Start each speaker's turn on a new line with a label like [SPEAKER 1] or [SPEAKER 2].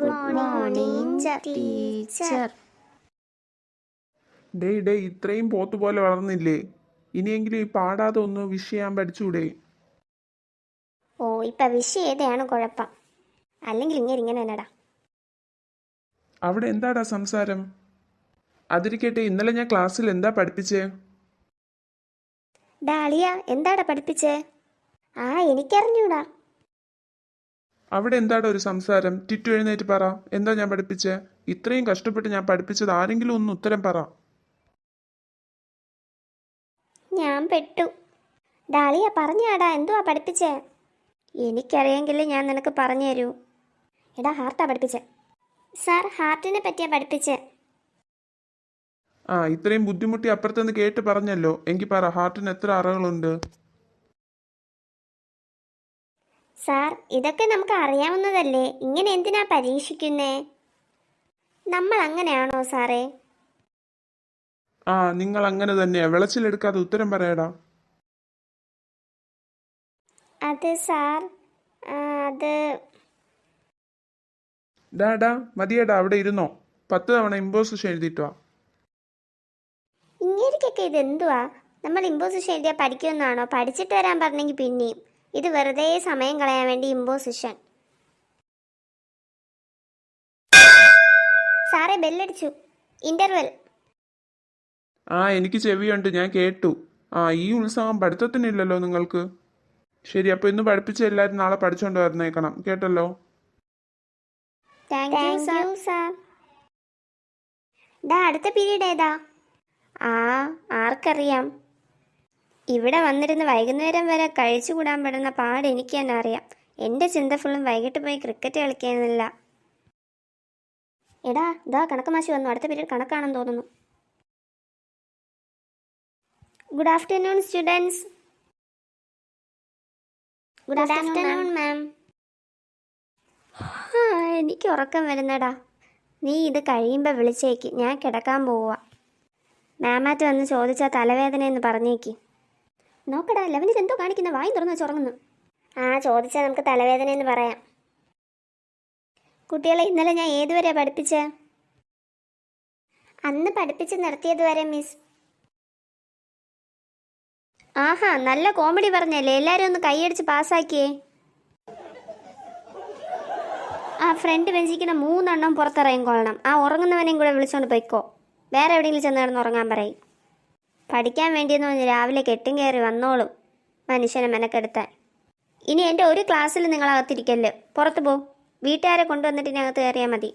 [SPEAKER 1] Good morning teacher.
[SPEAKER 2] Day ഇത്രയും പോത്തുപോലെ വളർന്നില്ലേ? ഇനിയെങ്കിലും ഈ പാടാതെ ഒന്ന് വിഷ് ചെയ്യാൻ പഠിച്ചൂടെ?
[SPEAKER 1] ഓ, ഇപ്പൊ വിഷ് ചെയ്തതാണ് കുഴപ്പം, അല്ലെങ്കിൽ ഇങ്ങനെ തന്നെടാ.
[SPEAKER 2] അവിടെ എന്താടാ സംസാരം? അതിരിക്കട്ടെ, ഇന്നലെ ഞാൻ ക്ലാസ്സിൽ എന്താ പഠിപ്പിച്ചേ?
[SPEAKER 1] ഡാളിയ, എന്താടാ പഠിപ്പിച്ചേ? എനിക്കറിഞ്ഞൂടാ.
[SPEAKER 2] അവിടെ എന്താടാ ഒരു സംസാരം? ടിറ്റു എഴുന്നേറ്റ് പറ, എന്താ ഞാൻ പഠിപ്പിച്ചേ? ഇത്രയും കഷ്ടപ്പെട്ട് ഞാൻ പഠിപ്പിച്ചത് ആരെങ്കിലും ഒന്ന് ഉത്തരം പറ.
[SPEAKER 1] ഞാൻ പെട്ടു. ഡാളിയ പറഞ്ഞാടാ, എന്തുവാ പഠിപ്പിച്ചേ? എനിക്കറിയെങ്കിൽ ഞാൻ നിനക്ക് പറഞ്ഞു തരൂ. എടാ, ഹാർട്ടാ പഠിപ്പിച്ചേ. സാർ, ഹാർട്ടിനെ പറ്റിയാ പഠിപ്പിച്ചേ.
[SPEAKER 2] ഇത്രയും ബുദ്ധിമുട്ടി അപ്പുറത്തുനിന്ന് കേട്ട് പറഞ്ഞല്ലോ. എങ്കിൽ പറ, ഹാർട്ടിന് എത്ര അറകളുണ്ട്?
[SPEAKER 1] സാർ, ഇതൊക്കെ നമുക്ക് അറിയാവുന്നതല്ലേ, ഇങ്ങനെ എന്തിനാ പരീക്ഷിക്കുന്നേ? നമ്മൾ അങ്ങനെയാണോ സാറേ?
[SPEAKER 2] നിങ്ങൾ അങ്ങനെ തന്നെയാ. വിളച്ചിലെടുക്കാതെ ഉത്തരം പറയടാ.
[SPEAKER 1] അത് സാർ, അത്
[SPEAKER 2] ഡാ മതിയേടാ, അവിടെ ഇരുന്നോ. 10 തവണ ഇമ്പോസിഷൻ എഴുതിയിട്ട് വാ.
[SPEAKER 1] ഇങ്ങേരിക്കൊക്കെ ഇത് എന്തുവാ? നമ്മൾ ഇമ്പോസിഷൻ എഴുതിയാൽ പഠിക്കുമെന്നാണോ? പഠിച്ചിട്ട് വരാൻ പറഞ്ഞെങ്കിൽ പിന്നെയും. ഇത് വെറുതെ സമയം കളയാൻ വേണ്ടി ഇമ്പോസിഷൻ. സാറേ, ബെല്ലടിച്ചു. ഇന്റർവെൽ.
[SPEAKER 2] എനിക്ക് ചെവിയുണ്ട്, ഞാൻ കേട്ടു. ഈ ഉത്സവം പഠിത്തത്തിനില്ലല്ലോ നിങ്ങൾക്ക്. ശരി, അപ്പോൾ ഇന്ന് പഠിപ്പിച്ച എല്ലാവരും നാളെ പഠിച്ചുകൊണ്ട് വന്നേക്കണം, കേട്ടല്ലോ?
[SPEAKER 1] Thank you sir. അടുത്ത പീരീഡ് ഏതാ? ആർക്കറിയാം. ഇവിടെ വന്നിരുന്ന് വൈകുന്നേരം വരെ കഴിച്ചുകൂടാൻ പെടുന്ന പാട് എനിക്ക് തന്നെ അറിയാം. എൻ്റെ ചിന്ത ഫുള്ളും വൈകിട്ട് പോയി ക്രിക്കറ്റ് കളിക്കാനില്ല. എടാ, കണക്ക് മാഷി വന്നു. അടുത്ത പീരീഡ് കണക്കാണെന്ന് തോന്നുന്നു. Good afternoon students. Good afternoon മാം. എനിക്ക് ഉറക്കം വരുന്നടാ. നീ ഇത് കഴിയുമ്പോൾ വിളിച്ചേക്ക്, ഞാൻ കിടക്കാൻ പോവുക. മാമാറ്റ് വന്ന് ചോദിച്ചാൽ തലവേദനയെന്ന് പറഞ്ഞേക്ക്. നോക്കടാ, ലെവനിൽ എന്തോ കാണിക്കുന്ന, വായും തുറന്ന് വെച്ച് ഉറങ്ങുന്നു. ചോദിച്ചാൽ നമുക്ക് തലവേദനയെന്ന് പറയാം. കുട്ടികളെ, ഇന്നലെ ഞാൻ ഏതുവരെ പഠിപ്പിച്ചേ? അന്ന് പഠിപ്പിച്ച് നിർത്തിയതുവരെ മിസ്. നല്ല കോമഡി പറഞ്ഞല്ലേ, എല്ലാവരും ഒന്ന് കൈയടിച്ച് പാസ്സാക്കിയേ. ഫ്രണ്ട് ബെഞ്ചിക്കുന്ന 3 എണ്ണം പുറത്തിറങ്ങിക്കൊള്ളണം. ഉറങ്ങുന്നവനെയും കൂടെ വിളിച്ചോണ്ട് പോയിക്കോ. വേറെ എവിടെയെങ്കിലും ചെന്ന് കിടന്ന് ഉറങ്ങാൻ പറയും. പഠിക്കാൻ വേണ്ടിയെന്ന് രാവിലെ കെട്ടും കയറി വന്നോളും മനുഷ്യനെ മെനക്കെടുത്താൻ. ഇനി എൻ്റെ ഒരു ക്ലാസ്സിൽ നിങ്ങളകത്തിരിക്കല്ല്, പുറത്ത് പോ. വീട്ടുകാരെ കൊണ്ടുവന്നിട്ട് ഇതിനകത്ത് കയറിയാൽ മതി.